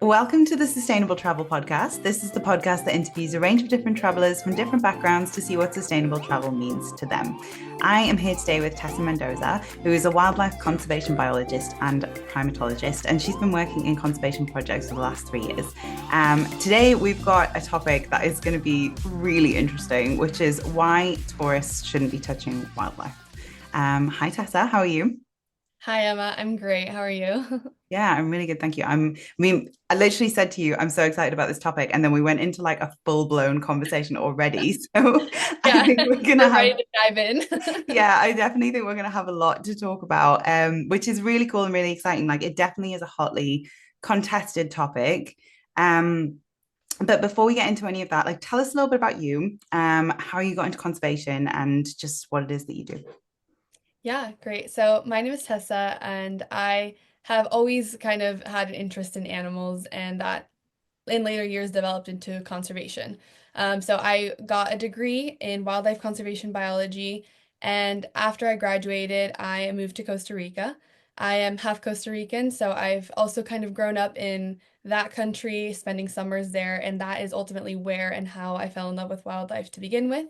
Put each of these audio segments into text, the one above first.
Welcome to the Sustainable Travel Podcast. This is the podcast that interviews a range of different travelers from different backgrounds to see what sustainable travel means to them. I am here today with Tesa Mendoza, who is a wildlife conservation biologist and primatologist, and she's been working in conservation projects for the last 3 years. Today, we've got a topic that is going to be really interesting, which is why tourists shouldn't be touching wildlife. Hi, Tessa. How are you? Hi Emma, I'm great. How are you? Yeah, I'm really good. Thank you. I literally said to you, I'm so excited about this topic. And then we went into like a full-blown conversation already. So I Yeah, think we're gonna we're ready have, to dive in. yeah, I definitely think we're gonna have a lot to talk about, which is really cool and really exciting. Like it definitely is a hotly contested topic. Um, but before we get into any of that, like tell us a little bit about you, how you got into conservation and just what it is that you do. Yeah, great. So my name is Tessa, and I have always kind of had an interest in animals, and that in later years developed into conservation. So I got a degree in wildlife conservation biology, and after I graduated, I moved to Costa Rica. I am half Costa Rican, so I've also kind of grown up in that country, spending summers there, and that is ultimately where and how I fell in love with wildlife to begin with.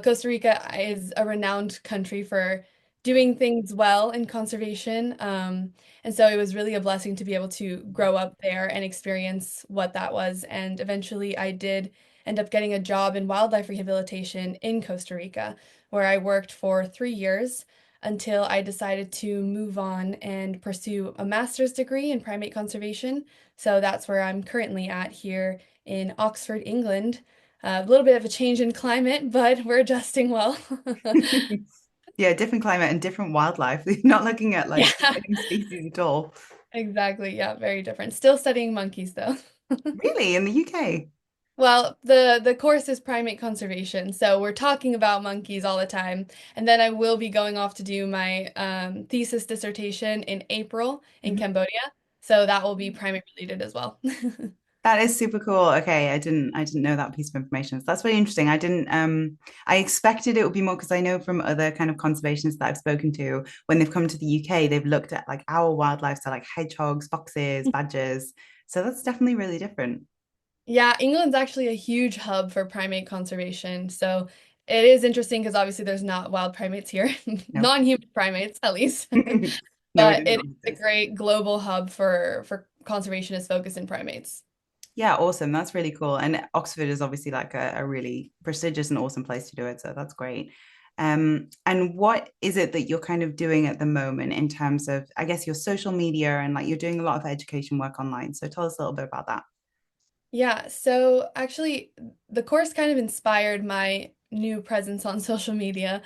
Costa Rica is a renowned country for doing things well in conservation. And so it was really a blessing to be able to grow up there and experience what that was. And eventually I did end up getting a job in wildlife rehabilitation in Costa Rica, where I worked for 3 years until I decided to move on and pursue a master's degree in primate conservation. So that's where I'm currently at here in Oxford, England. A little bit of a change in climate, but we're adjusting well. Yeah, different climate and different wildlife. You're not looking at like the Yeah, same species at all. exactly. Yeah, very different. Still studying monkeys though. Really, in the UK? Well, the course is primate conservation, so we're talking about monkeys all the time. And then I will be going off to do my thesis dissertation in April in Mhm. Cambodia. So that will be primate related as well. That is super cool. Okay, I didn't know that piece of information. So that's really interesting. I expected it would be more because I know from other kind of conservationists that I've spoken to, when they've come to the UK, they've looked at like our wildlife, so like hedgehogs, foxes, badgers. So that's definitely really different. Yeah, England's actually a huge hub for primate conservation. So it is interesting because obviously there's not wild primates here, No. non-human primates at least. No, we But do it not is a exist. great global hub for conservationists focused in primates. Yeah, awesome. That's really cool. And Oxford is obviously like a really prestigious and awesome place to do it. So that's great. And what is it that you're kind of doing at the moment in terms of, I guess, your social media and like you're doing a lot of education work online. So tell us a little bit about that. Yeah, so actually, the course kind of inspired my new presence on social media.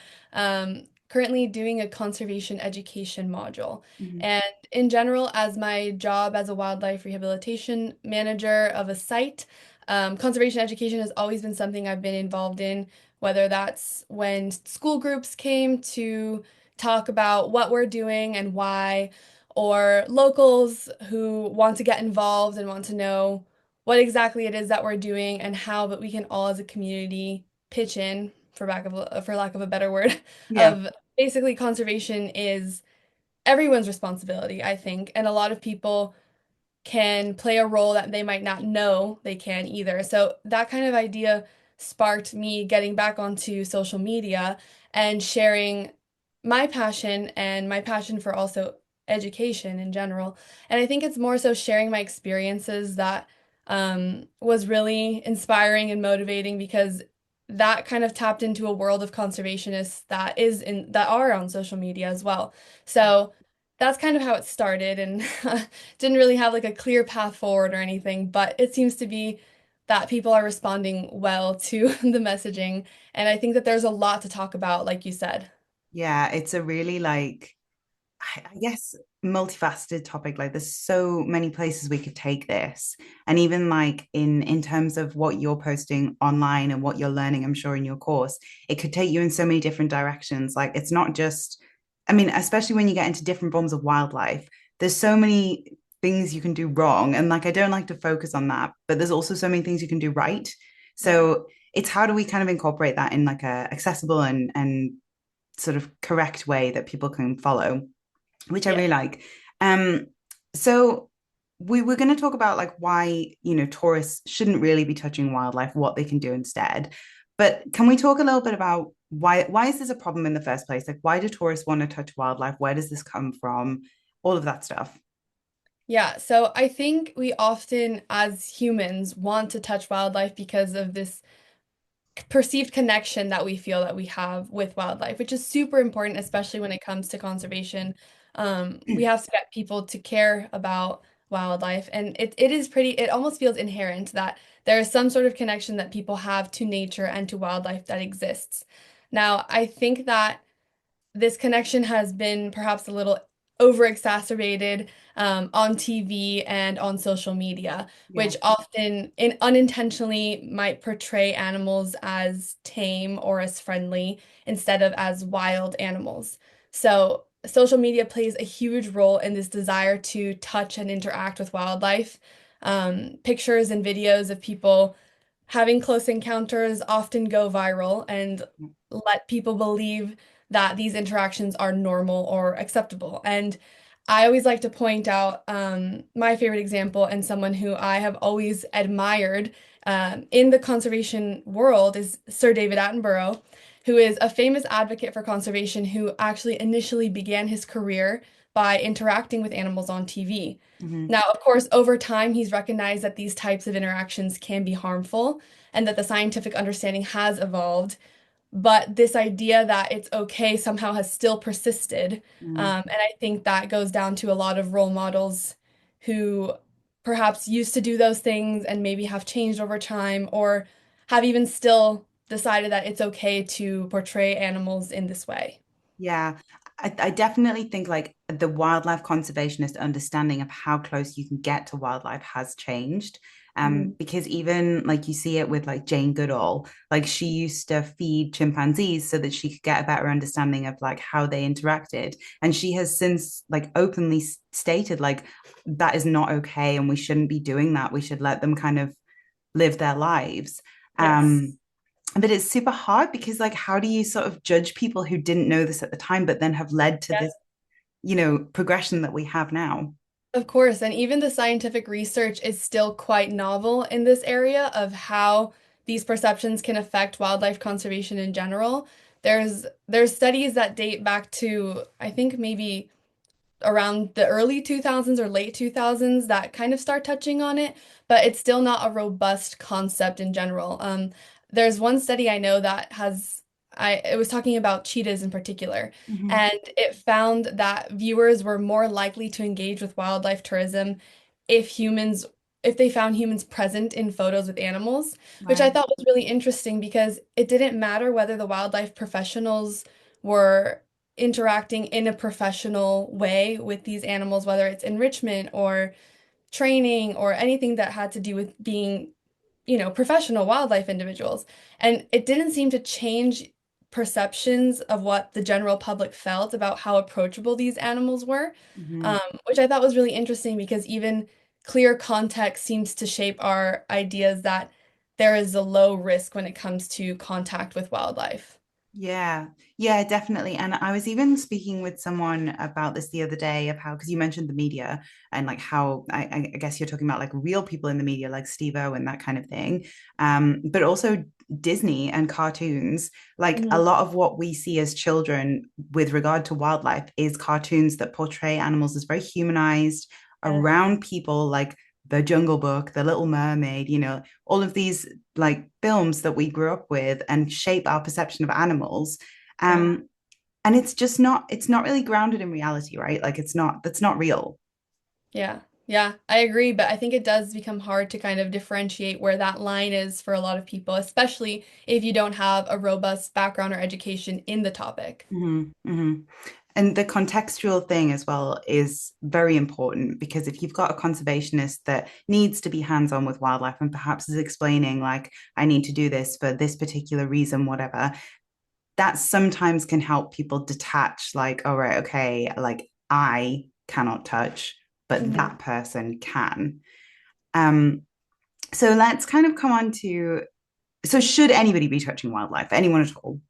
Currently doing a conservation education module. Mhm. And in general, as my job as a wildlife rehabilitation manager of a site, conservation education has always been something I've been involved in, whether that's when school groups came to talk about what we're doing and why, or locals who want to get involved and want to know what exactly it is that we're doing and how but we can all as a community pitch in for lack of a better word Yeah. of basically conservation is everyone's responsibility, I think, and a lot of people can play a role that they might not know they can either. So that kind of idea sparked me getting back onto social media and sharing my passion and my passion for also education in general. And I think it's more so sharing my experiences that was really inspiring and motivating because that kind of tapped into a world of conservationists that are on social media as well. So that's kind of how it started and didn't really have like a clear path forward or anything, but it seems to be that people are responding well to the messaging. And I think that there's a lot to talk about, like you said. Yeah, it's a really like I guess multifaceted topic. Like there's so many places we could take this. And even like in terms of what you're posting online and what you're learning, I'm sure in your course, it could take you in so many different directions. Like it's not just, I mean, especially when you get into different forms of wildlife, there's so many things you can do wrong. And like I don't like to focus on that, but there's also so many things you can do right. Yeah. So it's how do we kind of incorporate that in like a accessible and sort of correct way that people can follow, which I Yeah. really like. Um, so we were going to talk about like why, tourists shouldn't really be touching wildlife, what they can do instead. But can we talk a little bit about why is this a problem in the first place? Like why do tourists want to touch wildlife? Where does this come from? All of that stuff. Yeah, so I think we often, as humans, want to touch wildlife because of this perceived connection that we feel that we have with wildlife, which is super important, especially when it comes to conservation. We have to get people to care about wildlife, and it is pretty, it almost feels inherent that there is some sort of connection that people have to nature and to wildlife that exists. Now, I think that this connection has been perhaps a little over exacerbated on TV and on social media, Yeah. which often unintentionally might portray animals as tame or as friendly instead of as wild animals. So, social media plays a huge role in this desire to touch and interact with wildlife. Pictures and videos of people having close encounters often go viral and let people believe that these interactions are normal or acceptable. And I always like to point out my favorite example and someone who I have always admired in the conservation world is Sir David Attenborough, who is a famous advocate for conservation who actually initially began his career by interacting with animals on TV. Hmm. Now, of course, over time, he's recognized that these types of interactions can be harmful and that the scientific understanding has evolved, but this idea that it's okay somehow has still persisted. And I think that goes down to a lot of role models who perhaps used to do those things and maybe have changed over time or have even still decided that it's okay to portray animals in this way. Yeah, I definitely think like the wildlife conservationist understanding of how close you can get to wildlife has changed. Mhm. Because even like you see it with like Jane Goodall, like she used to feed chimpanzees so that she could get a better understanding of like how they interacted. And she has since like openly stated like that is not okay and we shouldn't be doing that. We should let them kind of live their lives. Yes. But it's super hard because like how do you sort of judge people who didn't know this at the time but then have led to this, progression that we have now? Of course, and even the scientific research is still quite novel in this area of how these perceptions can affect wildlife conservation in general. There's studies that date back to I think maybe around the early 2000s or late 2000s that kind of start touching on it, but it's still not a robust concept in general. There's one study I know that it was talking about cheetahs in particular, Hmm. and it found that viewers were more likely to engage with wildlife tourism if humans if they found humans present in photos with animals, which I Right. thought was really interesting because it didn't matter whether the wildlife professionals were interacting in a professional way with these animals, whether it's enrichment or training or anything that had to do with being, professional wildlife individuals. And it didn't seem to change perceptions of what the general public felt about how approachable these animals were, Hmm. which I thought was really interesting because even clear context seems to shape our ideas that there is a low risk when it comes to contact with wildlife. Yeah, yeah, definitely. And I was even speaking with someone about this the other day of how, because you mentioned the media and like how I guess you're talking about like real people in the media, like Steve-O and that kind of thing. But also Disney and cartoons. Like a Mhm. lot of what we see as children with regard to wildlife is cartoons that portray animals as very humanized Yes. around people, like The Jungle Book, The Little Mermaid, all of these like films that we grew up with and shape our perception of animals. Yeah. Um, and it's not really grounded in reality, right? Like that's not real. Yeah, yeah, I agree, but I think it does become hard to kind of differentiate where that line is for a lot of people, especially if you don't have a robust background or education in the topic. Mm-hmm, mm-hmm. And the contextual thing as well is very important because if you've got a conservationist that needs to be hands-on with wildlife and perhaps is explaining like I need to do this for this particular reason, whatever, that sometimes can help people detach like, all right, okay, like I cannot touch, but Mhm. that person can. Um, so let's kind of come on to, so should anybody be touching wildlife? Anyone at all?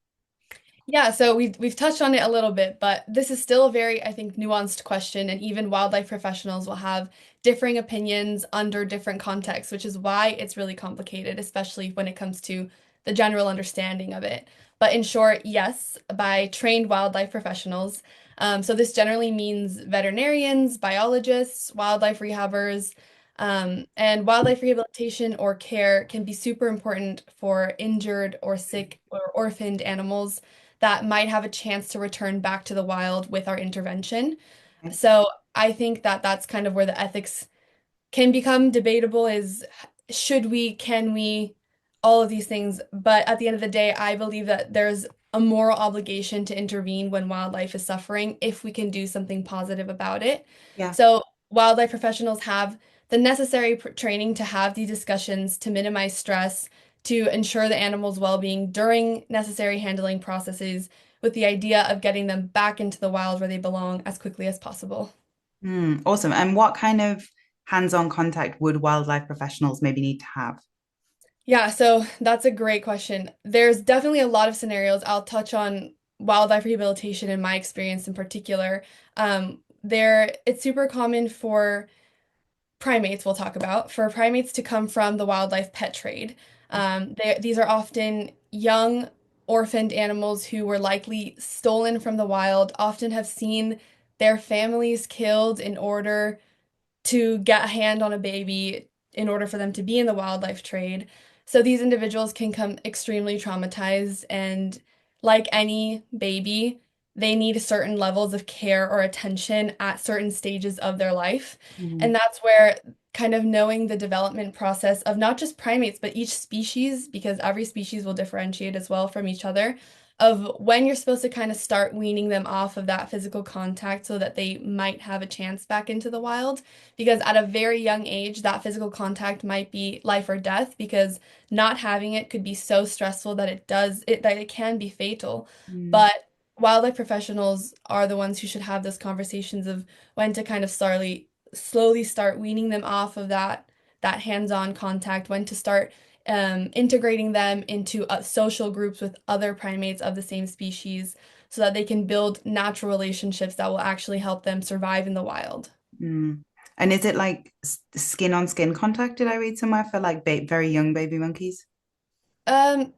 Yeah, so we've touched on it a little bit, but this is still a very, I think, nuanced question, and even wildlife professionals will have differing opinions under different contexts, which is why it's really complicated, especially when it comes to the general understanding of it. But in short, yes, by trained wildlife professionals. So this generally means veterinarians, biologists, wildlife rehabbers, and wildlife rehabilitation or care can be super important for injured or sick or orphaned animals that might have a chance to return back to the wild with our intervention. Okay. So I think that that's kind of where the ethics can become debatable is should we, can we, all of these things. But at the end of the day, I believe that there's a moral obligation to intervene when wildlife is suffering if we can do something positive about it. Yeah. So wildlife professionals have the necessary training to have these discussions to minimize stress, to ensure the animal's well-being during necessary handling processes, with the idea of getting them back into the wild where they belong as quickly as possible. Awesome. And what kind of hands-on contact would wildlife professionals maybe need to have? Yeah, so that's a great question. There's definitely a lot of scenarios. I'll touch on wildlife rehabilitation in my experience in particular. It's super common for primates, we'll talk about, for primates to come from the wildlife pet trade. These are often young, orphaned animals who were likely stolen from the wild, often have seen their families killed in order to get a hand on a baby in order for them to be in the wildlife trade. So these individuals can come extremely traumatized, and like any baby, they need certain levels of care or attention at certain stages of their life. And Mhm. that's where kind of knowing the development process of not just primates, but each species, because every species will differentiate as well from each other, of when you're supposed to kind of start weaning them off of that physical contact so that they might have a chance back into the wild, because at a very young age, that physical contact might be life or death because not having it could be so stressful that it can be fatal. Mm. But wildlife professionals are the ones who should have those conversations of when to kind of slowly start weaning them off of that hands-on contact, when to start integrating them into social groups with other primates of the same species so that they can build natural relationships that will actually help them survive in the wild. Mm. And is it like skin on skin contact, did I read somewhere for like ba very young baby monkeys? Um,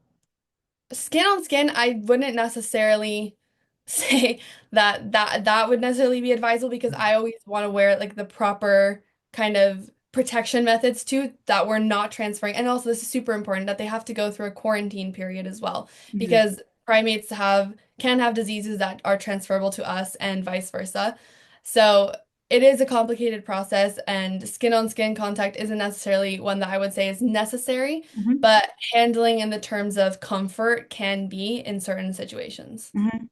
Skin on skin, I wouldn't necessarily say that would necessarily be advisable because I always want to wear like the proper kind of protection methods too that we're not transferring. And also this is super important that they have to go through a quarantine period as well Mhm. because primates can have diseases that are transferable to us and vice versa. So it is a complicated process, and skin on skin contact isn't necessarily one that I would say is necessary, Mhm. but handling in the terms of comfort can be in certain situations. Mhm.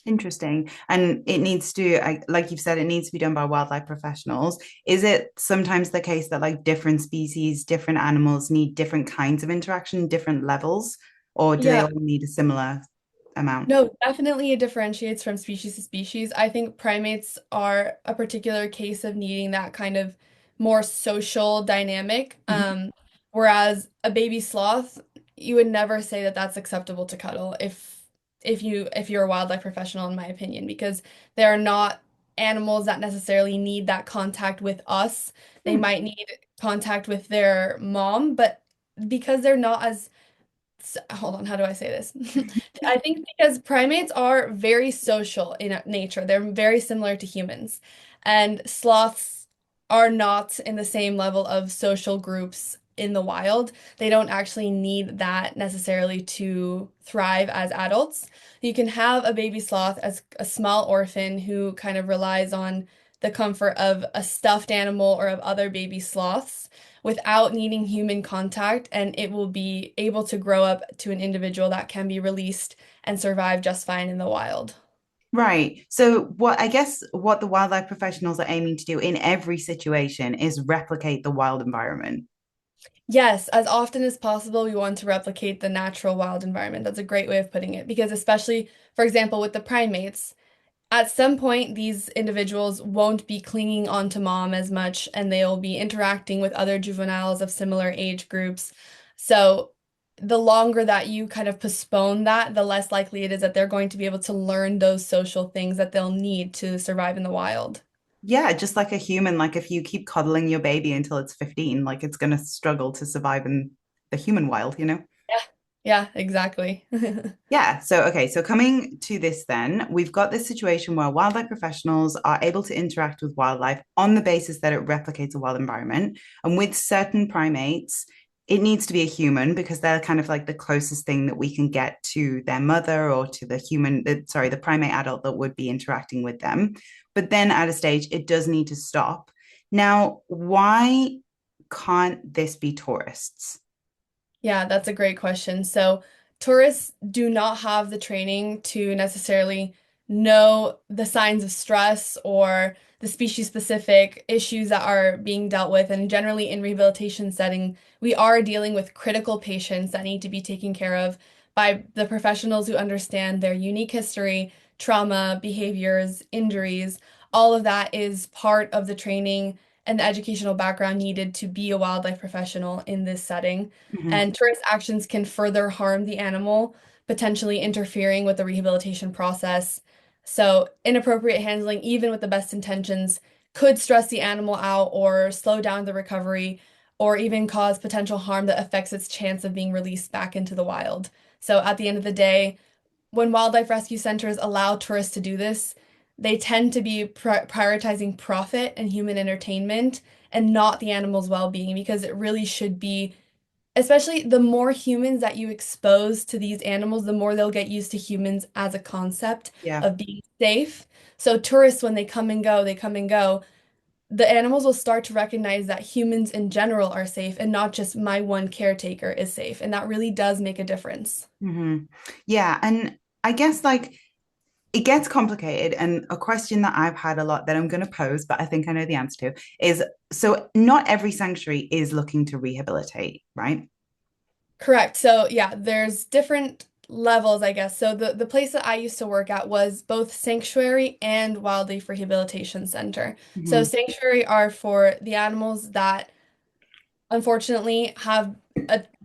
Interesting. And it needs to, like you've said, it needs to be done by wildlife professionals. Is it sometimes the case that like different species, different animals need different kinds of interaction, different levels, or do they Yeah, all need a similar amount? no, definitely it differentiates from species to species. I think primates are a particular case of needing that kind of more social dynamic. Mhm. Whereas a baby sloth, you would never say that that's acceptable to cuddle if you're a wildlife professional, in my opinion, because they are not animals that necessarily need that contact with us. They Hmm. might need contact with their mom, but because they're not as hold on, how do I say this? I think because primates are very social in nature. They're very similar to humans. And sloths are not in the same level of social groups in the wild. They don't actually need that necessarily to thrive as adults. You can have a baby sloth as a small orphan who kind of relies on the comfort of a stuffed animal or of other baby sloths without needing human contact, and it will be able to grow up to an individual that can be released and survive just fine in the wild. Right. So what I guess what the wildlife professionals are aiming to do in every situation is replicate the wild environment. Yes, as often as possible, we want to replicate the natural wild environment. That's a great way of putting it because, especially, for example, with the primates, at some point, these individuals won't be clinging onto mom as much and they'll be interacting with other juveniles of similar age groups. So, the longer that you kind of postpone that, the less likely it is that they're going to be able to learn those social things that they'll need to survive in the wild. Yeah, just like a human, like if you keep coddling your baby until it's 15, like it's going to struggle to survive in the human wild, you know? Yeah. Yeah, exactly. Yeah. So, okay. So, coming to this, then, we've got this situation where wildlife professionals are able to interact with wildlife on the basis that it replicates a wild environment. And with certain primates, it needs to be a human because they're kind of like the closest thing that we can get to their mother or to the human, sorry, the primate adult that would be interacting with them. But then at a stage, it does need to stop. Now, why can't this be tourists? Yeah, that's a great question. So, tourists do not have the training to necessarily know the signs of stress or the species-specific issues that are being dealt with. And generally, in rehabilitation setting, we are dealing with critical patients that need to be taken care of by the professionals who understand their unique history, trauma, behaviors, injuries. All of that is part of the training and the educational background needed to be a wildlife professional in this setting. Mhm. And tourist actions can further harm the animal, potentially interfering with the rehabilitation process. So, inappropriate handling, even with the best intentions, could stress the animal out or slow down the recovery, or even cause potential harm that affects its chance of being released back into the wild. So, at the end of the day, when wildlife rescue centers allow tourists to do this, they tend to be prioritizing profit and human entertainment and not the animal's well-being because it really should be, especially the more humans that you expose to these animals, the more they'll get used to humans as a concept Yeah. of being safe. So tourists, when they come and go, they come and go. The animals will start to recognize that humans in general are safe and not just my one caretaker is safe. And that really does make a difference. Hmm. Yeah. And I guess like it gets complicated. And a question that I've had a lot that I'm going to pose, but I think I know the answer to is so not every sanctuary is looking to rehabilitate, right? Correct. So yeah, there's different levels, I guess. So the place that I used to work at was both sanctuary and wildlife rehabilitation center. So Hmm. sanctuary are for the animals that unfortunately have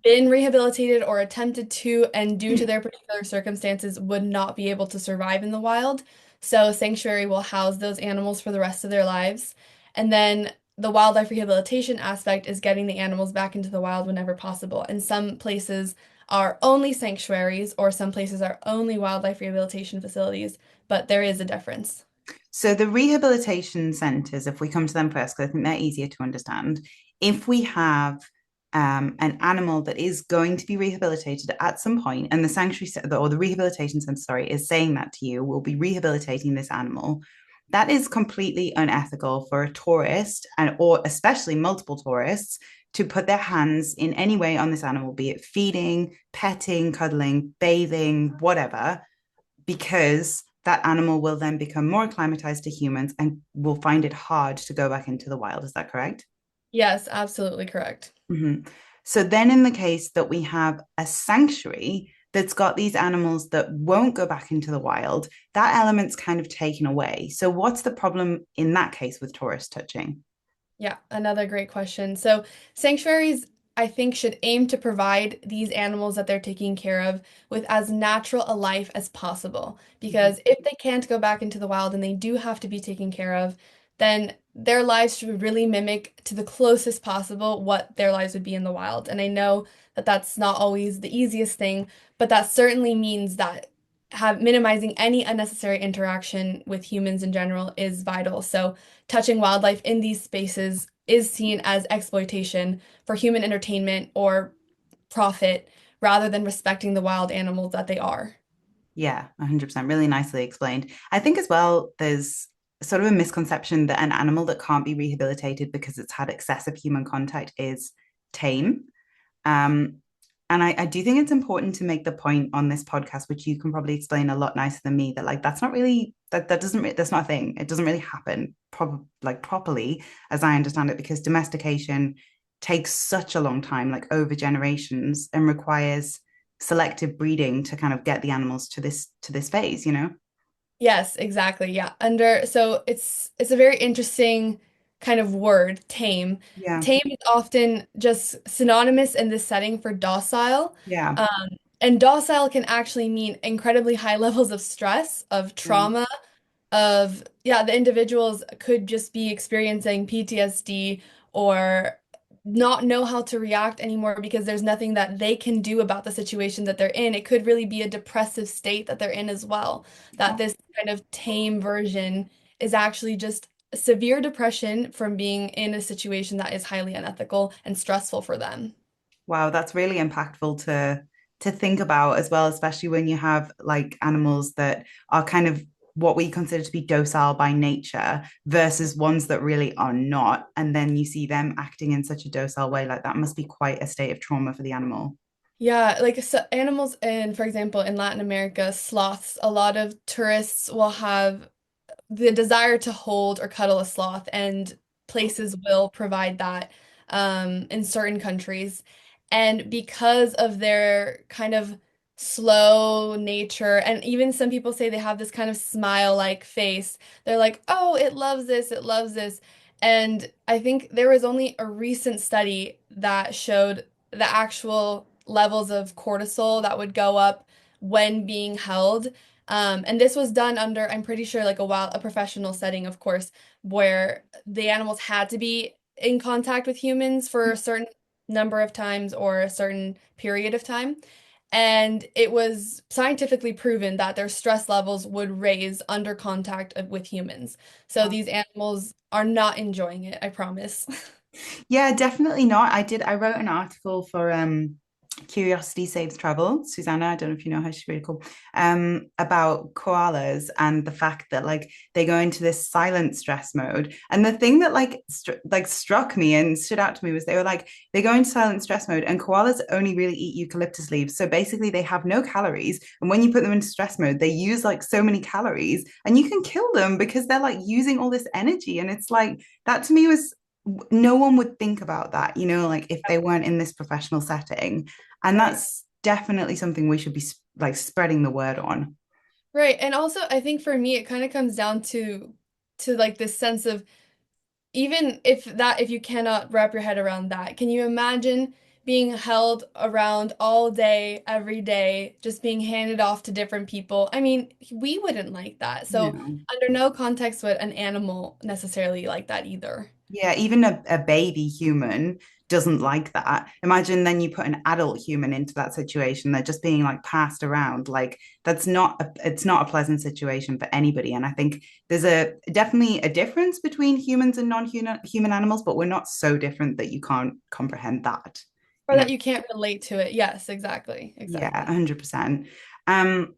been rehabilitated or attempted to, and due to their particular circumstances, would not be able to survive in the wild. So, sanctuary will house those animals for the rest of their lives. And then the wildlife rehabilitation aspect is getting the animals back into the wild whenever possible. And some places are only sanctuaries, or some places are only wildlife rehabilitation facilities, but there is a difference. So the rehabilitation centers, if we come to them first, because I think they're easier to understand, if we have an animal that is going to be rehabilitated at some point, and the or the rehabilitation center, sorry, is saying that to you, we'll be rehabilitating this animal. That is completely unethical for a tourist and or especially multiple tourists to put their hands in any way on this animal, be it feeding, petting, cuddling, bathing, whatever, because that animal will then become more acclimatized to humans and will find it hard to go back into the wild. Is that correct? Yes, absolutely correct. Mm-hmm. So then, in the case that we have a sanctuary that's got these animals that won't go back into the wild, that element's kind of taken away. So, what's the problem in that case with tourist touching? Yeah, another great question. So, sanctuaries, I think, should aim to provide these animals that they're taking care of with as natural a life as possible. Mhm. Because if they can't go back into the wild and they do have to be taken care of, then their lives should really mimic to the closest possible what their lives would be in the wild. And I know that that's not always the easiest thing, but that certainly means that have minimizing any unnecessary interaction with humans in general is vital. So, touching wildlife in these spaces is seen as exploitation for human entertainment or profit rather than respecting the wild animals that they are. Yeah, 100%. Really nicely explained. I think as well, there's sort of a misconception that an animal that can't be rehabilitated because it's had excessive human contact is tame. Um, and I do think it's important to make the point on this podcast, which you can probably explain a lot nicer than me, that like that's not really that doesn't that's not a thing. It doesn't really happen properly as I understand it, because domestication takes such a long time, like over generations, and requires selective breeding to kind of get the animals to this phase. Yes, exactly. Yeah. So it's a very interesting kind of word, tame. Yeah. Tame is often just synonymous in this setting for docile. Yeah. Um, and docile can actually mean incredibly high levels of stress, of Yeah. trauma, of, yeah, the individuals could just be experiencing PTSD or not know how to react anymore because there's nothing that they can do about the situation that they're in. It could really be a depressive state that they're in as well. That this kind of tame version is actually just severe depression from being in a situation that is highly unethical and stressful for them. Wow, that's really impactful to think about as well, especially when you have like animals that are kind of what we consider to be docile by nature versus ones that really are not. And then you see them acting in such a docile way, like that must be quite a state of trauma for the animal. Yeah, like so animals in, for example, in Latin America, sloths, a lot of tourists will have the desire to hold or cuddle a sloth, and places will provide that in certain countries. And because of their kind of slow nature, and even some people say they have this kind of smile-like face, they're like, oh, it loves this, it loves this. And I think there was only a recent study that showed the actual levels of cortisol that would go up when being held. And this was done under, I'm pretty sure, like a professional setting, of course, where the animals had to be in contact with humans for a certain number of times or a certain period of time. And it was scientifically proven that their stress levels would raise under contact with humans. So these animals are not enjoying it, I promise. Yeah, definitely not. I wrote an article for Curiosity Saves Travel, Susanna, I don't know if you know her, she's really cool, about koalas and the fact that like they go into this silent stress mode. And the thing that like struck me and stood out to me was they were like they go into silent stress mode and koalas only really eat eucalyptus leaves. So basically they have no calories. And when you put them into stress mode, they use like so many calories and you can kill them because they're like using all this energy. And it's like that to me was no one would think about that, like if they weren't in this professional setting. And Right. that's definitely something we should be like spreading the word on. Right. And also I think for me it kind of comes down to like this sense of, even if you cannot wrap your head around that, can you imagine being held around all day, every day, just being handed off to different people? I mean, we wouldn't like that. So, No. under no context would an animal necessarily like that either. Yeah, even a baby human doesn't like that. Imagine then you put an adult human into that situation. They're just being like passed around. Like it's not a pleasant situation for anybody. And I think there's a definitely a difference between humans and non-human animals, but we're not so different that you can't comprehend that. Or You know, that you can't relate to it. Yes, exactly. yeah, Exactly. 100%. Um,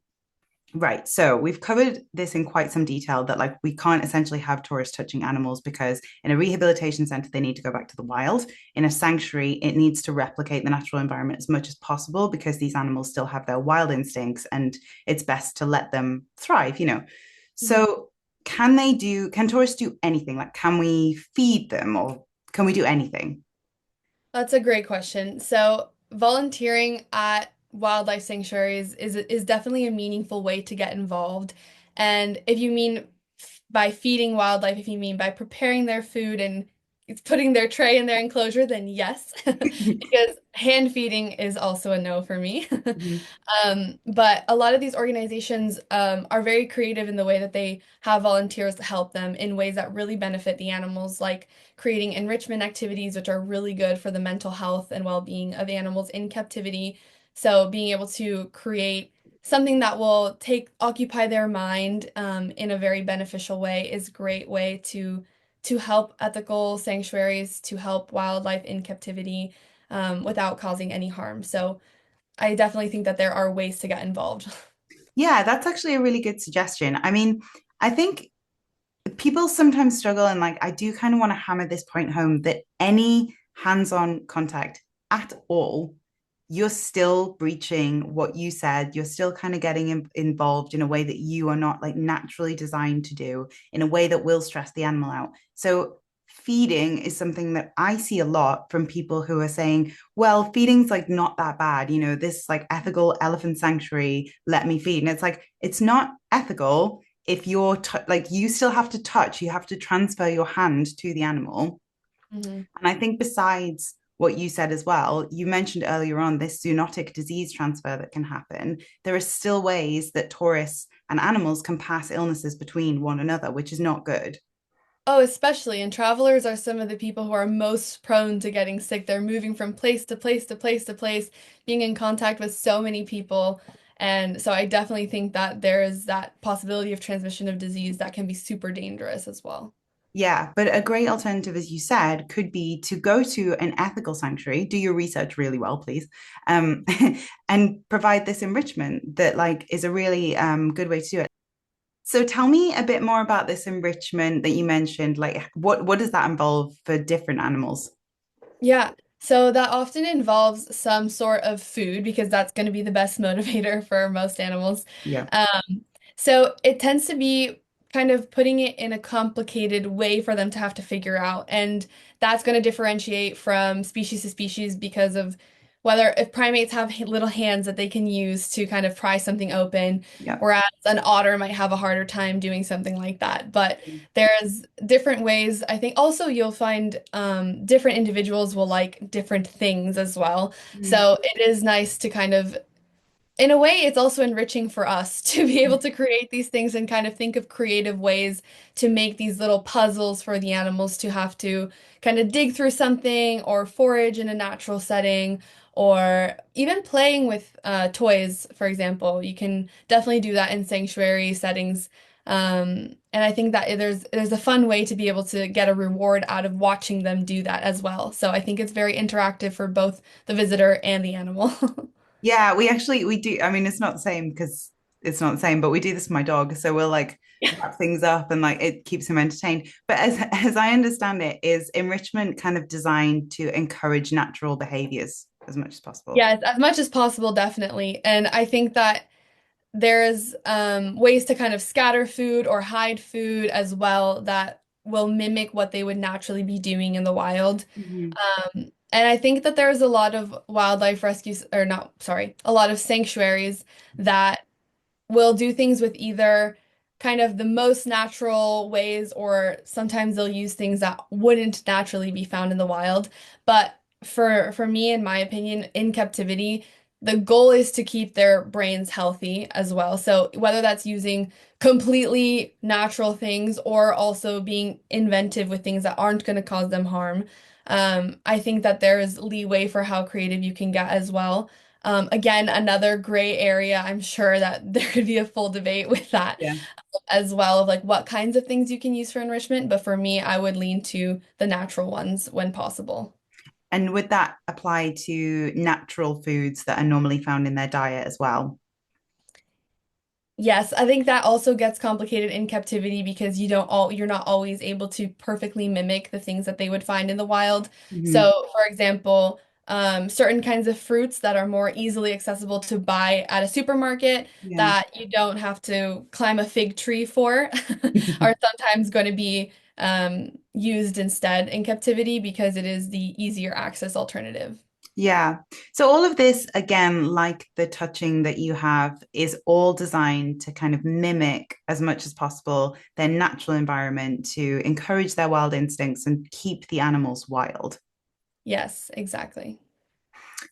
Right. So we've covered this in quite some detail that like we can't essentially have tourists touching animals because in a rehabilitation center, they need to go back to the wild. In a sanctuary, it needs to replicate the natural environment as much as possible because these animals still have their wild instincts and it's best to let them thrive. Mhm. So can tourists do anything? Like, can we feed them or can we do anything? That's a great question. So, volunteering at wildlife sanctuaries is definitely a meaningful way to get involved. And if you mean by feeding wildlife, if you mean by preparing their food and putting their tray in their enclosure, then yes, because hand feeding is also a no for me. Mhm. But a lot of these organizations are very creative in the way that they have volunteers to help them in ways that really benefit the animals, like creating enrichment activities, which are really good for the mental health and well-being of animals in captivity. So being able to create something that will occupy their mind in a very beneficial way is a great way to help ethical sanctuaries, to help wildlife in captivity without causing any harm. So I definitely think that there are ways to get involved. Yeah, that's actually a really good suggestion. I mean, I think people sometimes struggle and like I do kind of want to hammer this point home that any hands-on contact at all, you're still breaching what you said. You're still kind of getting involved in a way that you are not like naturally designed to do, in a way that will stress the animal out. So feeding is something that I see a lot from people who are saying, well, feeding's like not that bad, this like ethical elephant sanctuary, let me feed. And it's like, it's not ethical, if you're like you still have to touch, you have to transfer your hand to the animal. Mhm. And I think besides what you said as well, you mentioned earlier on this zoonotic disease transfer that can happen. There are still ways that tourists and animals can pass illnesses between one another, which is not good. Oh, especially, and travelers are some of the people who are most prone to getting sick. They're moving from place to place to place to place, being in contact with so many people. And so I definitely think that there is that possibility of transmission of disease that can be super dangerous as well. Yeah, but a great alternative, as you said, could be to go to an ethical sanctuary, do your research really well, please, um, and provide this enrichment that like is a really good way to do it. So tell me a bit more about this enrichment that you mentioned. Like, what does that involve for different animals? Yeah, so that often involves some sort of food because that's going to be the best motivator for most animals. Yeah, So it tends to be kind of putting it in a complicated way for them to have to figure out. And that's going to differentiate from species to species because of whether if primates have little hands that they can use to kind of pry something open, yeah, whereas an otter might have a harder time doing something like that. But there's different ways. I think also you'll find different individuals will like different things as well. mm, So it is nice to kind of in a way, it's also enriching for us to be able to create these things and kind of think of creative ways to make these little puzzles for the animals to have to kind of dig through something or forage in a natural setting or even playing with toys, for example. You can definitely do that in sanctuary settings. And I think that there's a fun way to be able to get a reward out of watching them do that as well. So I think it's very interactive for both the visitor and the animal. yeah. We do. I mean, it's not the same because it's not the same, but we do this with my dog. So we'll like wrap things up and like it keeps him entertained. But as I understand it, is enrichment kind of designed to encourage natural behaviors as much as possible? Yes, as much as possible, definitely. And I think that there's ways to kind of scatter food or hide food as well that will mimic what they would naturally be doing in the wild. Mhm. And I think that there's a lot of wildlife rescues, or not, sorry, a lot of sanctuaries that will do things with either kind of the most natural ways, or sometimes they'll use things that wouldn't naturally be found in the wild. But for me, in my opinion, in captivity, the goal is to keep their brains healthy as well. So whether that's using completely natural things or also being inventive with things that aren't going to cause them harm, I think that there's leeway for how creative you can get as well. Again, another gray area. I'm sure that there could be a full debate with that Yeah. as well of like what kinds of things you can use for enrichment. But for me, I would lean to the natural ones when possible. And would that apply to natural foods that are normally found in their diet as well? Yes, I think that also gets complicated in captivity because you're not always able to perfectly mimic the things that they would find in the wild. Mhm. So, for example, certain kinds of fruits that are more easily accessible to buy at a supermarket Yeah. that you don't have to climb a fig tree for are sometimes going to be used instead in captivity because it is the easier access alternative. Yeah. So all of this, again, like the touching that you have, is all designed to kind of mimic as much as possible their natural environment to encourage their wild instincts and keep the animals wild. Yes, exactly.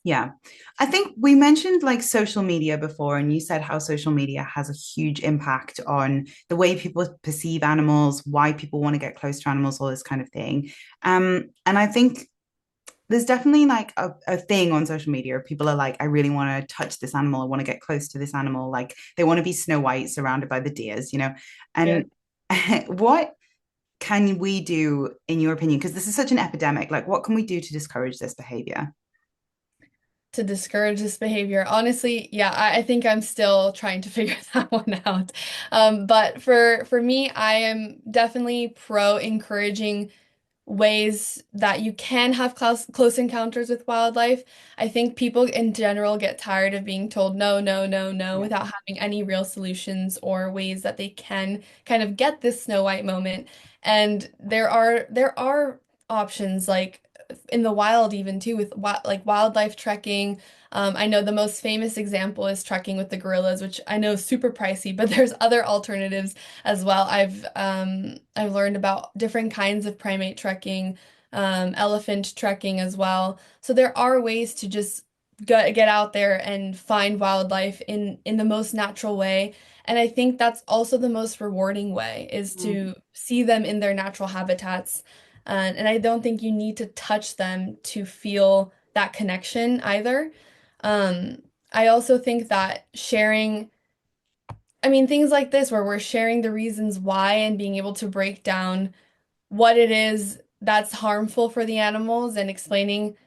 Yeah. I think we mentioned like social media before, and you said how social media has a huge impact on the way people perceive animals, why people want to get close to animals, all this kind of thing. And I think there's definitely like a thing on social media. People are like, I really want to touch this animal. I want to get close to this animal. Like they want to be Snow White surrounded by the deers, you know? Yeah. And what can we do, in your opinion? Because this is such an epidemic. Like, what can we do to discourage this behavior? To discourage this behavior. Honestly, yeah, I think I'm still trying to figure that one out. But for me, I am definitely pro encouraging ways that you can have close encounters with wildlife. I think people in general get tired of being told no, no, no, no Yeah. without having any real solutions or ways that they can kind of get this Snow White moment. And there are options like in the wild even too with like wildlife trekking. I know the most famous example is trekking with the gorillas, which I know is super pricey, but there's other alternatives as well. I've learned about different kinds of primate trekking, elephant trekking as well. So there are ways to just get out there and find wildlife in the most natural way. And I think that's also the most rewarding way is Mm. to see them in their natural habitats. And I don't think you need to touch them to feel that connection either. Um, I also think that sharing, I mean, things like this where we're sharing the reasons why and being able to break down what it is that's harmful for the animals and explaining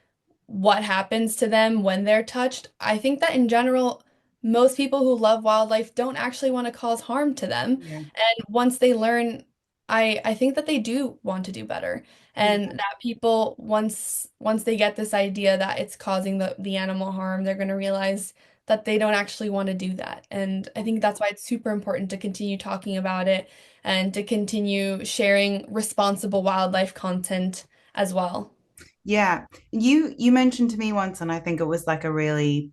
what happens to them when they're touched. I think that in general, most people who love wildlife don't actually want to cause harm to them. Yeah. And once they learn, I think that they do want to do better. And Yeah. that people once they get this idea that it's causing the animal harm, they're going to realize that they don't actually want to do that. And I think that's why it's super important to continue talking about it and to continue sharing responsible wildlife content as well. Yeah, you mentioned to me once, and I think it was like a really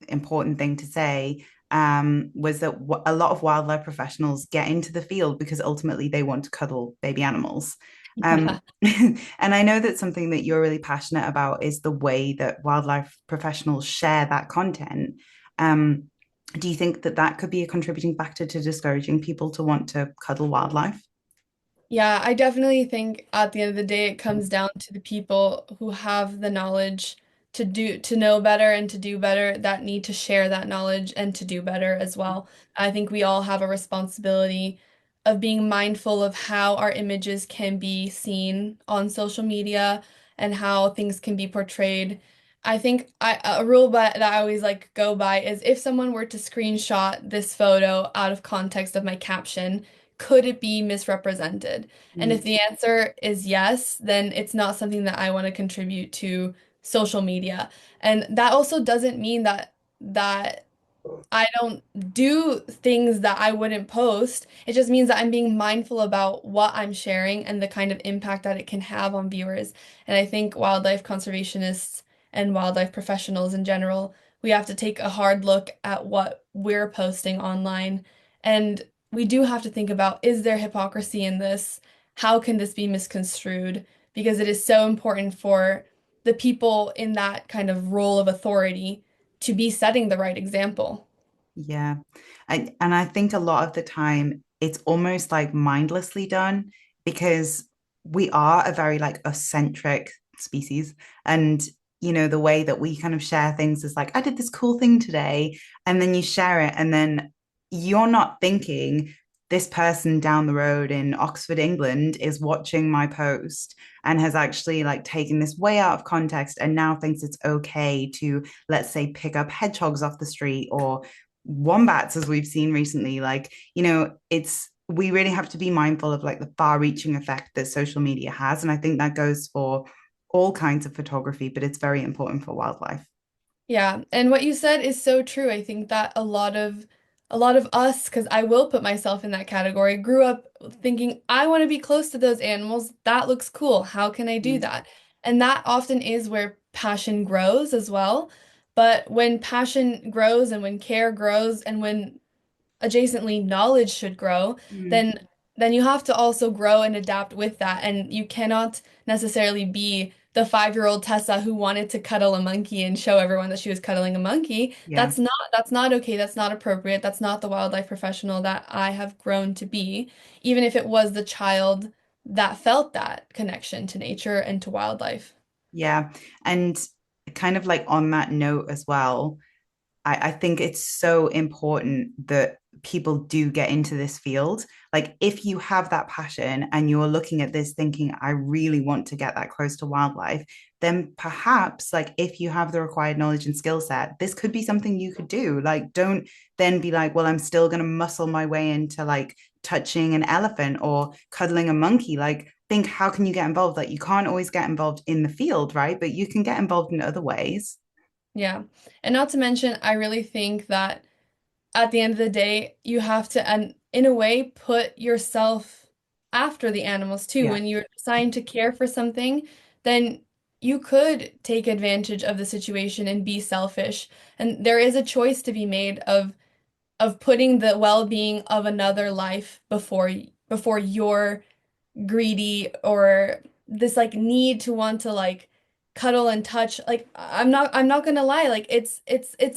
important thing to say, was that a lot of wildlife professionals get into the field because ultimately they want to cuddle baby animals. Yeah. And I know that something that you're really passionate about is the way that wildlife professionals share that content. Um, do you think that that could be a contributing factor to discouraging people to want to cuddle wildlife? Yeah, I definitely think at the end of the day, it comes down to the people who have the knowledge to know better and to do better that need to share that knowledge and to do better as well. I think we all have a responsibility of being mindful of how our images can be seen on social media and how things can be portrayed. I think a rule that I always like go by is if someone were to screenshot this photo out of context of my caption, could it be misrepresented? And if Mm, the answer is yes, then it's not something that I want to contribute to social media. And that also doesn't mean that I don't do things that I wouldn't post. It just means that I'm being mindful about what I'm sharing and the kind of impact that it can have on viewers. And I think wildlife conservationists and wildlife professionals in general, we have to take a hard look at what we're posting online. And we do have to think about, is there hypocrisy in this? How can this be misconstrued? Because it is so important for the people in that kind of role of authority to be setting the right example. yeah. And I think a lot of the time it's almost like mindlessly done because we are a very like eccentric species. And, the way that we kind of share things is like, I did this cool thing today. And then you share it. And then you're not thinking this person down the road in Oxford, England is watching my post and has actually like taken this way out of context and now thinks it's okay to, let's say, pick up hedgehogs off the street or wombats as we've seen recently. Like, it's we really have to be mindful of like the far-reaching effect that social media has, and I think that goes for all kinds of photography, but it's very important for wildlife. Yeah, and what you said is so true. I think that a lot of us, because I will put myself in that category, grew up thinking I want to be close to those animals. That looks cool. How can I do Mm. that? And that often is where passion grows as well. But when passion grows and when care grows and when adjacently knowledge should grow, Mm. then you have to also grow and adapt with that. And you cannot necessarily be the 5-year-old Tessa who wanted to cuddle a monkey and show everyone that she was cuddling a monkey. Yeah. That's not okay. That's not appropriate. That's not the wildlife professional that I have grown to be, even if it was the child that felt that connection to nature and to wildlife. Yeah. And kind of like on that note as well, I think it's so important that people do get into this field. Like, if you have that passion and you're looking at this thinking, I really want to get that close to wildlife, then perhaps, like, if you have the required knowledge and skill set, this could be something you could do. Like, don't then be like, well, I'm still going to muscle my way into like touching an elephant or cuddling a monkey. Like, think, how can you get involved? Like, you can't always get involved in the field, right? But you can get involved in other ways. Yeah. And not to mention, I really think that at the end of the day, you have to, and in a way, put yourself after the animals too. Yeah. When you're assigned to care for something, then you could take advantage of the situation and be selfish. And there is a choice to be made of putting the well-being of another life before your greedy or this like need to want to like cuddle and touch. Like I'm not gonna lie, like it's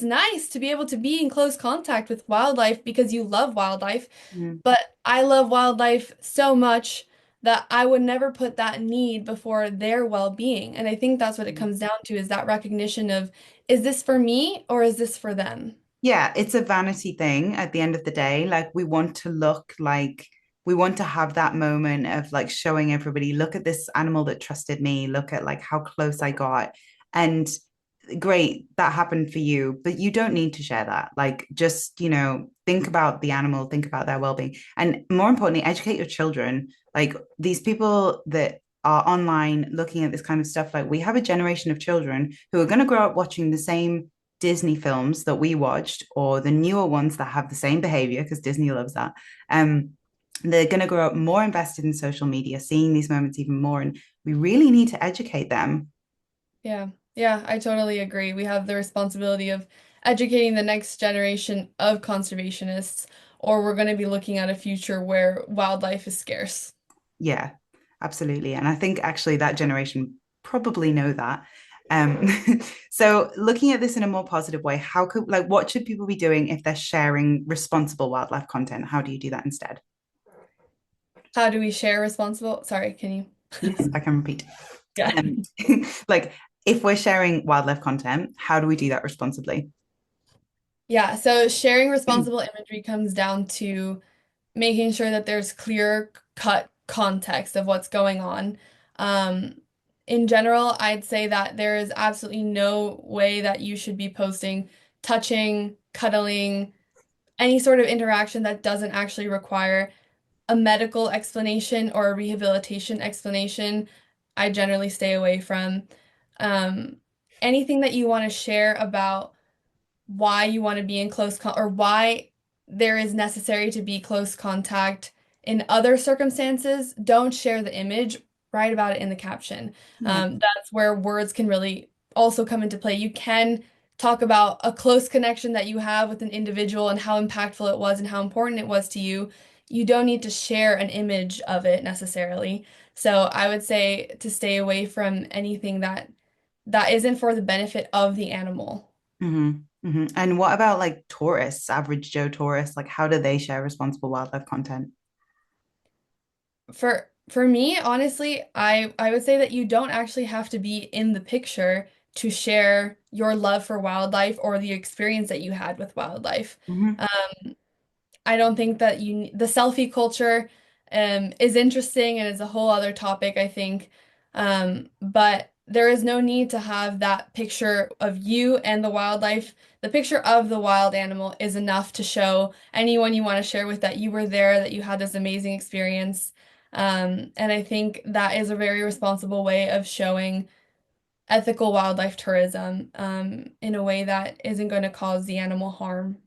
nice to be able to be in close contact with wildlife because you love wildlife, Mm. but I love wildlife so much that I would never put that need before their well-being. And I think that's what it comes down to, is that recognition of, is this for me or is this for them? Yeah, it's a vanity thing at the end of the day. Like we want to look like we want to have that moment of like showing everybody, look at this animal that trusted me, look at like how close I got. And great, that happened for you, but you don't need to share that. Like just, think about the animal, think about their well-being. And more importantly, educate your children. Like these people that are online looking at this kind of stuff, like we have a generation of children who are going to grow up watching the same Disney films that we watched, or the newer ones that have the same behavior, because Disney loves that. Um, they're going to grow up more invested in social media, seeing these moments even more. And we really need to educate them. Yeah. Yeah, I totally agree. We have the responsibility of educating the next generation of conservationists, or we're going to be looking at a future where wildlife is scarce. Yeah, absolutely. And I think actually that generation probably know that. Um, so looking at this in a more positive way, how could like what should people be doing if they're sharing responsible wildlife content? How do you do that instead? How do we share responsible? Sorry, can you? Yes, I can repeat. Yeah. Um, like if we're sharing wildlife content, how do we do that responsibly? Yeah, so sharing responsible imagery comes down to making sure that there's clear cut context of what's going on. Um, in general, I'd say that there is absolutely no way that you should be posting touching, cuddling, any sort of interaction that doesn't actually require a medical explanation or a rehabilitation explanation. I generally stay away from. Um, Anything that you want to share about why you want to be in close con or why there is necessary to be close contact in other circumstances, don't share the image, write about it in the caption. Yeah. That's where words can really also come into play. You can talk about a close connection that you have with an individual and how impactful it was and how important it was to you. You don't need to share an image of it necessarily. So I would say to stay away from anything that isn't for the benefit of the animal. And what about like tourists, average Joe tourists? Like, how do they share responsible wildlife content? For me, honestly, I would say that you don't actually have to be in the picture to share your love for wildlife or the experience that you had with wildlife. Hmm. I don't think that the selfie culture is interesting and is a whole other topic, I think. But there is no need to have that picture of you and the wildlife. The picture of the wild animal is enough to show anyone you want to share with that you were there, that you had this amazing experience. And I think that is a very responsible way of showing ethical wildlife tourism in a way that isn't going to cause the animal harm.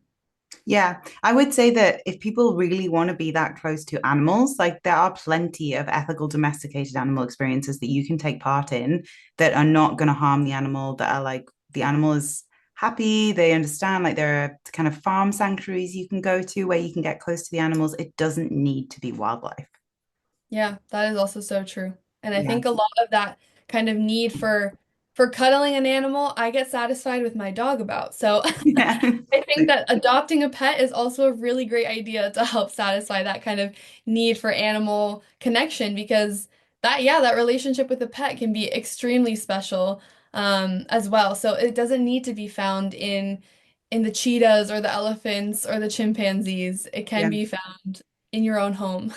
Yeah, I would say that if people really want to be that close to animals, like there are plenty of ethical domesticated animal experiences that you can take part in that are not going to harm the animal, that are like the animal is happy, they understand, like there are kind of farm sanctuaries you can go to where you can get close to the animals. It doesn't need to be wildlife. Yeah, that is also so true. And I Yeah. think a lot of that kind of need for cuddling an animal, I get satisfied with my dog about. So Yeah. I think that adopting a pet is also a really great idea to help satisfy that kind of need for animal connection because that relationship with a pet can be extremely special as well. So it doesn't need to be found in the cheetahs or the elephants or the chimpanzees. It can Yeah. be found in your own home.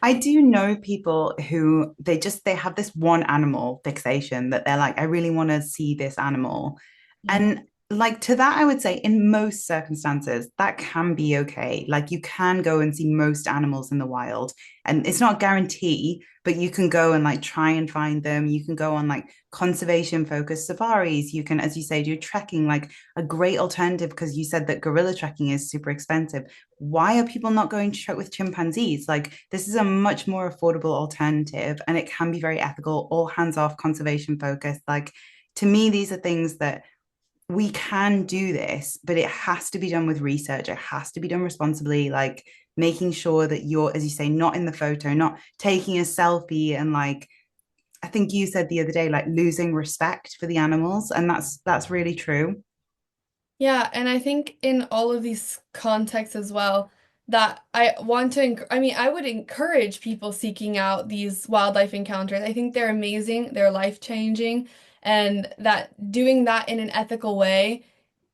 I do know people who they have this one animal fixation that they're like, I really want to see this animal. Mm. And like to that, I would say in most circumstances, that can be okay. Like you can go and see most animals in the wild, and it's not a guarantee, but you can go and like try and find them. You can go on like conservation focused safaris. You can, as you say, do trekking, like a great alternative because you said that gorilla trekking is super expensive. Why are people not going to trek with chimpanzees? Like this is a much more affordable alternative, and it can be very ethical, all hands off, conservation focused. Like to me, these are things that we can do this, but it has to be done with research. It has to be done responsibly, like making sure that you're, as you say, not in the photo, not taking a selfie and like I think you said the other day, like losing respect for the animals. And that's really true. Yeah, and I think in all of these contexts as well, that I want to, I mean, I would encourage people seeking out these wildlife encounters. I think they're amazing, they're life-changing, and that doing that in an ethical way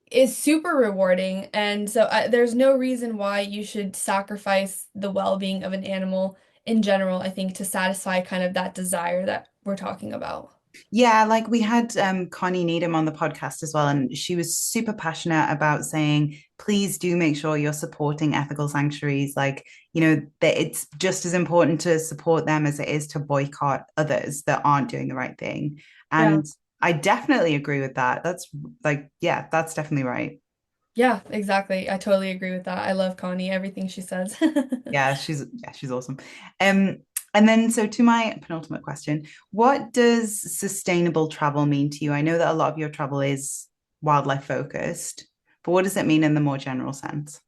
is super rewarding. And so there's no reason why you should sacrifice the well-being of an animal in general, I think, to satisfy kind of that desire that we're talking about. Yeah, like we had Connie Needham on the podcast as well, and she was super passionate about saying, please do make sure you're supporting ethical sanctuaries. Like, that it's just as important to support them as it is to boycott others that aren't doing the right thing. Yeah. And I definitely agree with that. That's like, yeah, that's definitely right. Yeah, exactly. I totally agree with that. I love Connie, everything she says. Yeah, she's awesome. Um, and then so to my penultimate question, what does sustainable travel mean to you? I know that a lot of your travel is wildlife focused, but what does it mean in the more general sense?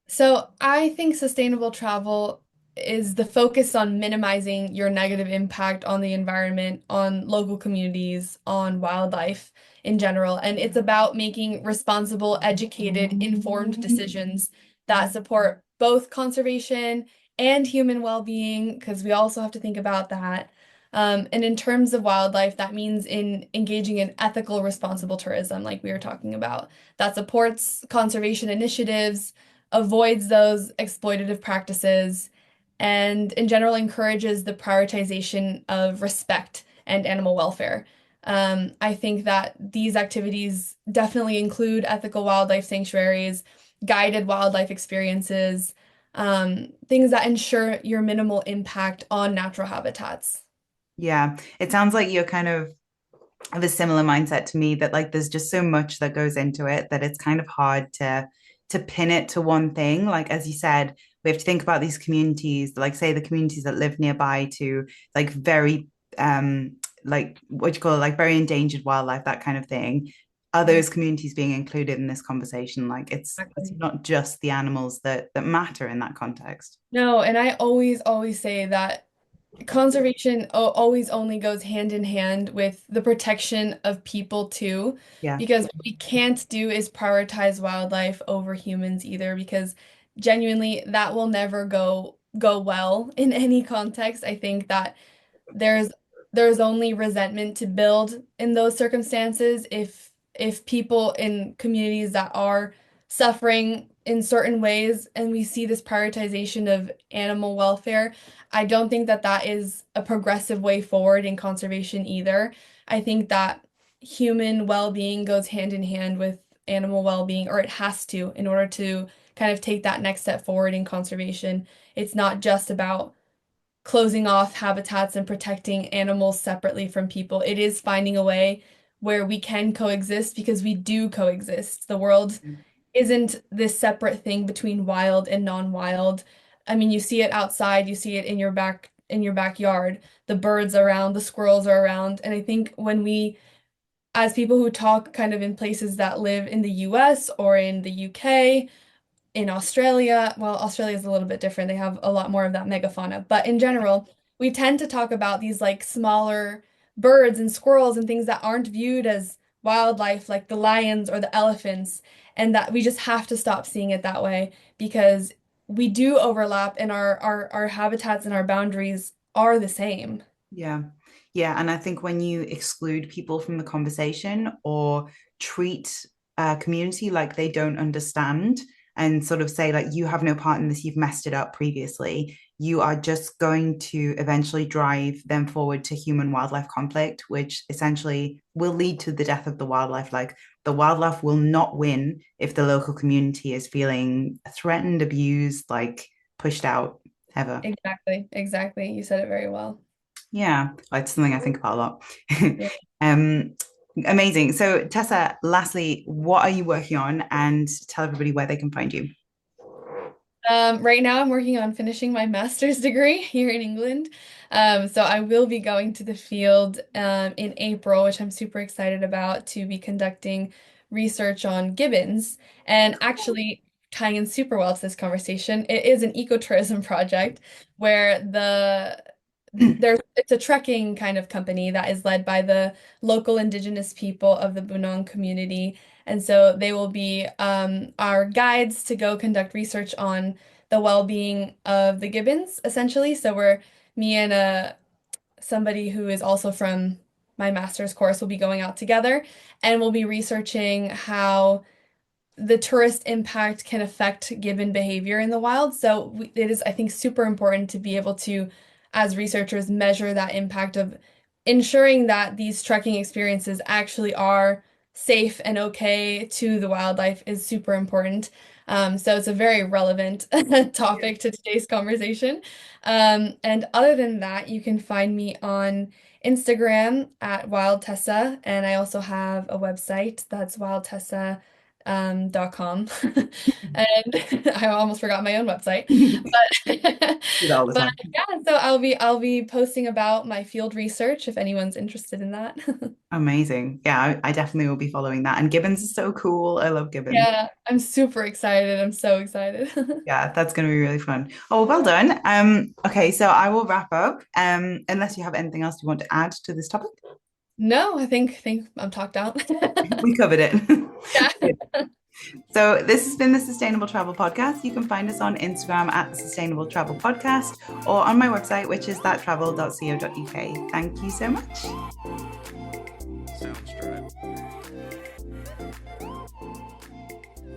So I think sustainable travel is the focus on minimizing your negative impact on the environment, on local communities, on wildlife in general. And it's about making responsible, educated, informed decisions that support both conservation and human well-being, because we also have to think about that. And in terms of wildlife, that means in engaging in ethical, responsible tourism, like we were talking about, that supports conservation initiatives, avoids those exploitative practices, and in general encourages the prioritization of respect and animal welfare. I think that these activities definitely include ethical wildlife sanctuaries, guided wildlife experiences, things that ensure your minimal impact on natural habitats. Yeah, it sounds like you're kind of a similar mindset to me that like there's just so much that goes into it that it's kind of hard to pin it to one thing. Like as you said, we have to think about these communities, like say the communities that live nearby to like very like what you call it, like very endangered wildlife, that kind of thing. Are Yeah, those communities being included in this conversation? Like it's exactly. not just the animals that matter in that context. No, and I always say that conservation always only goes hand in hand with the protection of people too, Yeah. because what we can't do is prioritize wildlife over humans either, because genuinely that will never go well in any context. I think that there's there's only resentment to build in those circumstances if people in communities that are suffering in certain ways and we see this prioritization of animal welfare. I don't think that that is a progressive way forward in conservation either. I think that human well-being goes hand in hand with animal well-being, or it has to, in order to kind of take that next step forward in conservation. It's not just about closing off habitats and protecting animals separately from people. It is finding a way where we can coexist, because we do coexist. The world isn't this separate thing between wild and non-wild. I mean, you see it outside, you see it in your backyard. The birds are around, the squirrels are around, and I think when we as people who talk kind of in places that live in the US or in the UK, in Australia, well, Australia is a little bit different. They have a lot more of that megafauna. But in general, we tend to talk about these like smaller birds and squirrels and things that aren't viewed as wildlife, like the lions or the elephants, and that we just have to stop seeing it that way, because we do overlap and our habitats and our boundaries are the same. Yeah. Yeah. And I think when you exclude people from the conversation or treat a community like they don't understand and sort of say, like, you have no part in this, you've messed it up previously, you are just going to eventually drive them forward to human wildlife conflict, which essentially will lead to the death of the wildlife. Like the wildlife will not win if the local community is feeling threatened, abused, like pushed out ever. Exactly, exactly. You said it very well. Yeah, it's something I think about a lot. Yeah. um, Amazing. So, Tessa, lastly, what are you working on? And tell everybody where they can find you. Right now, I'm working on finishing my master's degree here in England. So I will be going to the field in April, which I'm super excited about, to be conducting research on gibbons. And actually, tying in super well to this conversation, it is an ecotourism project where it's a trekking kind of company that is led by the local indigenous people of the Bunong community. And so they will be our guides to go conduct research on the well-being of the gibbons, essentially. So me and somebody who is also from my master's course will be going out together and we'll be researching how the tourist impact can affect gibbon behavior in the wild. So it is, I think, super important to be able to, as researchers, measure that impact of ensuring that these trekking experiences actually are safe and okay to the wildlife is super important. So it's a very relevant topic to today's conversation. And other than that, you can find me on Instagram at Wild Tessa, and I also have a website that's wildtessa.com. And I almost forgot my own website. Do But that all the but time. yeah, so I'll be posting about my field research if anyone's interested in that. Amazing. Yeah, I definitely will be following that. And gibbons is so cool. I love gibbons. Yeah, I'm super excited. I'm so excited. Yeah, that's going to be really fun. Oh, well done. Okay, so I will wrap up. Unless you have anything else you want to add to this topic. No, I think I'm talked out. We covered it. Yeah. So this has been the Sustainable Travel Podcast. You can find us on Instagram at the Sustainable Travel Podcast or on my website, which is thattravel.co.uk. Thank you so much. Sounds dry.